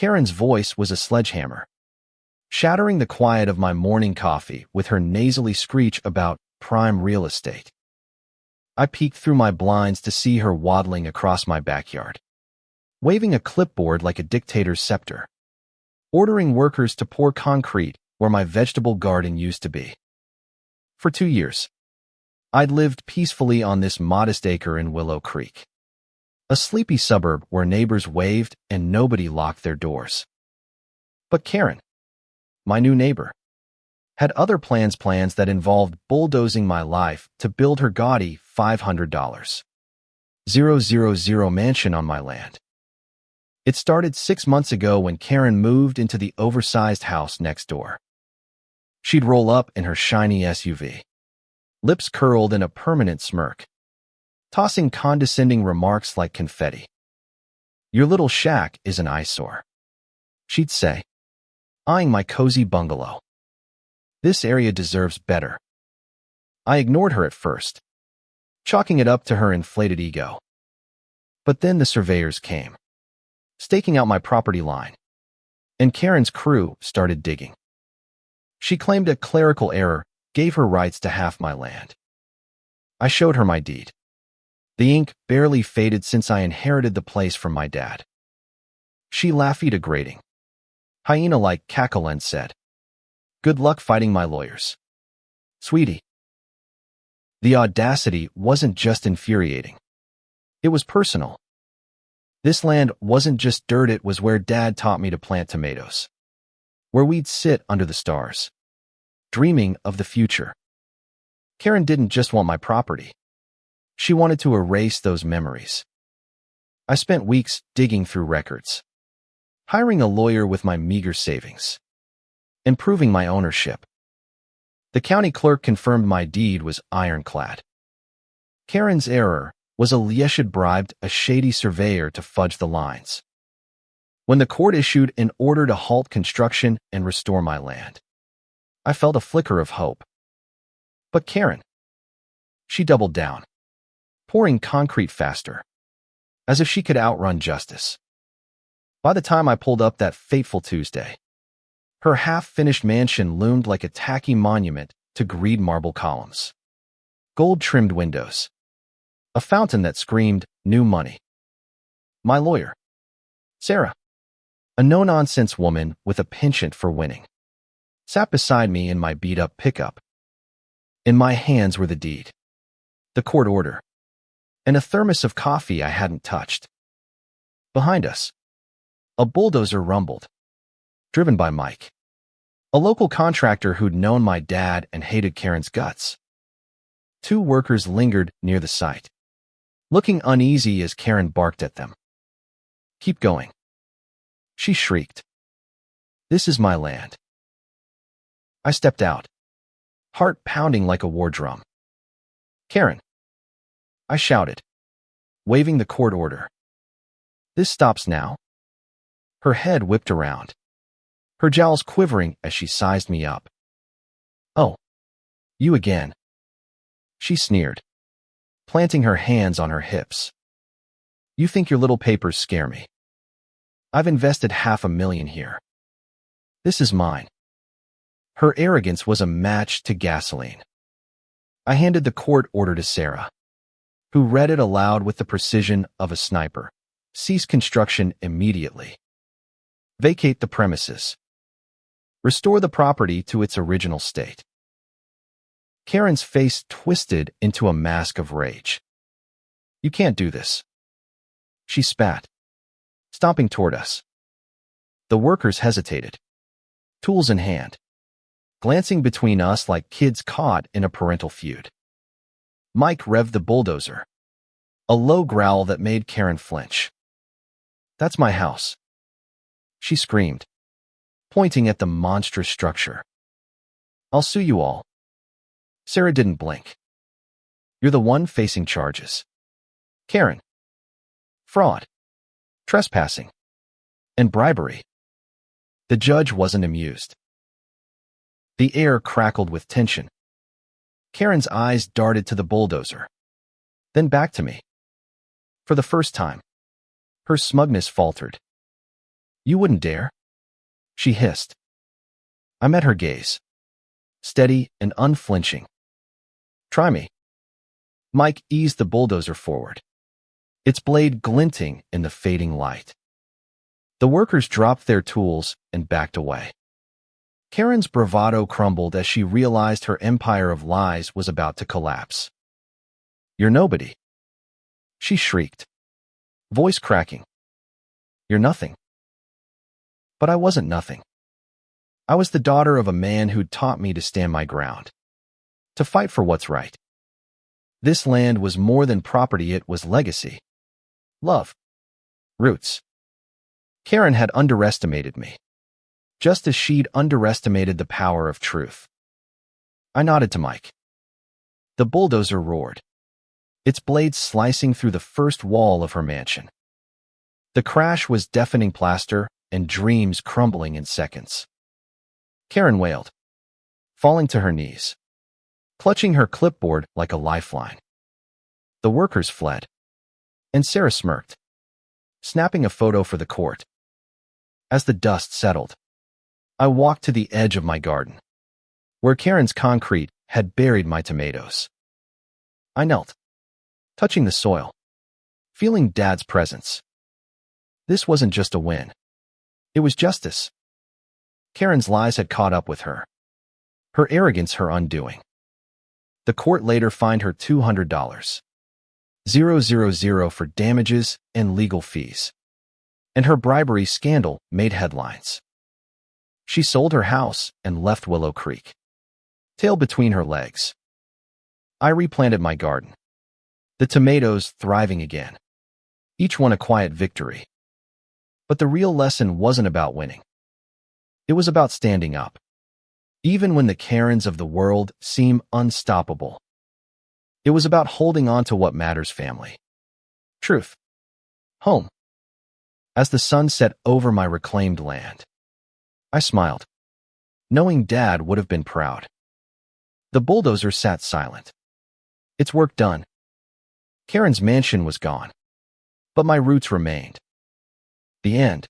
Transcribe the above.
Karen's voice was a sledgehammer, shattering the quiet of my morning coffee with her nasally screech about prime real estate. I peeked through my blinds to see her waddling across my backyard, waving a clipboard like a dictator's scepter, ordering workers to pour concrete where my vegetable garden used to be. For 2 years, I'd lived peacefully on this modest acre in Willow Creek, a sleepy suburb where neighbors waved and nobody locked their doors. But Karen, my new neighbor, had other plans that involved bulldozing my life to build her gaudy $500 000 mansion on my land. It started 6 months ago when Karen moved into the oversized house next door. She'd roll up in her shiny SUV, lips curled in a permanent smirk, tossing condescending remarks like confetti. "Your little shack is an eyesore," she'd say, eyeing my cozy bungalow. "This area deserves better." I ignored her at first, chalking it up to her inflated ego. But then the surveyors came, staking out my property line, and Karen's crew started digging. She claimed a clerical error gave her rights to half my land. I showed her my deed. The ink barely faded since I inherited the place from my dad. She laughed a grating, hyena-like cackle and said, "Good luck fighting my lawyers, sweetie." The audacity wasn't just infuriating. It was personal. This land wasn't just dirt, it was where Dad taught me to plant tomatoes, where we'd sit under the stars, dreaming of the future. Karen didn't just want my property. She wanted to erase those memories. I spent weeks digging through records, hiring a lawyer with my meager savings, and proving my ownership. The county clerk confirmed my deed was ironclad. Karen's error was a Liesh'd bribed a shady surveyor to fudge the lines. When the court issued an order to halt construction and restore my land, I felt a flicker of hope. But Karen, she doubled down, pouring concrete faster, as if she could outrun justice. By the time I pulled up that fateful Tuesday, her half-finished mansion loomed like a tacky monument to green marble columns, gold-trimmed windows, a fountain that screamed new money. My lawyer, Sarah, a no-nonsense woman with a penchant for winning, sat beside me in my beat-up pickup. In my hands were the deed, the court order, and a thermos of coffee I hadn't touched. Behind us, a bulldozer rumbled, driven by Mike, a local contractor who'd known my dad and hated Karen's guts. 2 workers lingered near the site, looking uneasy as Karen barked at them. "Keep going," she shrieked. "This is my land." I stepped out, heart pounding like a war drum. "Karen," I shouted, waving the court order. "This stops now." Her head whipped around, her jowls quivering as she sized me up. "Oh, you again," she sneered, planting her hands on her hips. "You think your little papers scare me? I've invested $500,000 here. This is mine." Her arrogance was a match to gasoline. I handed the court order to Sarah, who read it aloud with the precision of a sniper. "Cease construction immediately. Vacate the premises. Restore the property to its original state." Karen's face twisted into a mask of rage. "You can't do this," she spat, stomping toward us. The workers hesitated, tools in hand, glancing between us like kids caught in a parental feud. Mike revved the bulldozer, a low growl that made Karen flinch. "That's my house," she screamed, pointing at the monstrous structure. "I'll sue you all." Sarah didn't blink. "You're the one facing charges, Karen. Fraud, trespassing, and bribery." The judge wasn't amused. The air crackled with tension. Karen's eyes darted to the bulldozer, then back to me. For the first time, her smugness faltered. You wouldn't dare, she hissed. I met her gaze, steady and unflinching. Try me. Mike eased the bulldozer forward, its blade glinting in the fading light. The workers dropped their tools and backed away. Karen's bravado crumbled as she realized her empire of lies was about to collapse. You're nobody, she shrieked, voice cracking. You're nothing. But I wasn't nothing. I was the daughter of a man who'd taught me to stand my ground, to fight for what's right. This land was more than property, it was legacy. Love. Roots. Karen had underestimated me, just as she'd underestimated the power of truth. I nodded to Mike. The bulldozer roared, its blades slicing through the first wall of her mansion. The crash was deafening plaster and dreams crumbling in seconds. Karen wailed, falling to her knees, clutching her clipboard like a lifeline. The workers fled, and Sarah smirked, snapping a photo for the court. As the dust settled, I walked to the edge of my garden, where Karen's concrete had buried my tomatoes. I knelt, touching the soil, feeling Dad's presence. This wasn't just a win. It was justice. Karen's lies had caught up with her, her arrogance her undoing. The court later fined her $200, 000 for damages and legal fees, and her bribery scandal made headlines. She sold her house and left Willow Creek, tail between her legs. I replanted my garden, the tomatoes thriving again, each one a quiet victory. But the real lesson wasn't about winning. It was about standing up, even when the Karens of the world seem unstoppable. It was about holding on to what matters: family, truth, home. As the sun set over my reclaimed land, I smiled, knowing Dad would have been proud. The bulldozer sat silent, its work done. Karen's mansion was gone, but my roots remained. The end.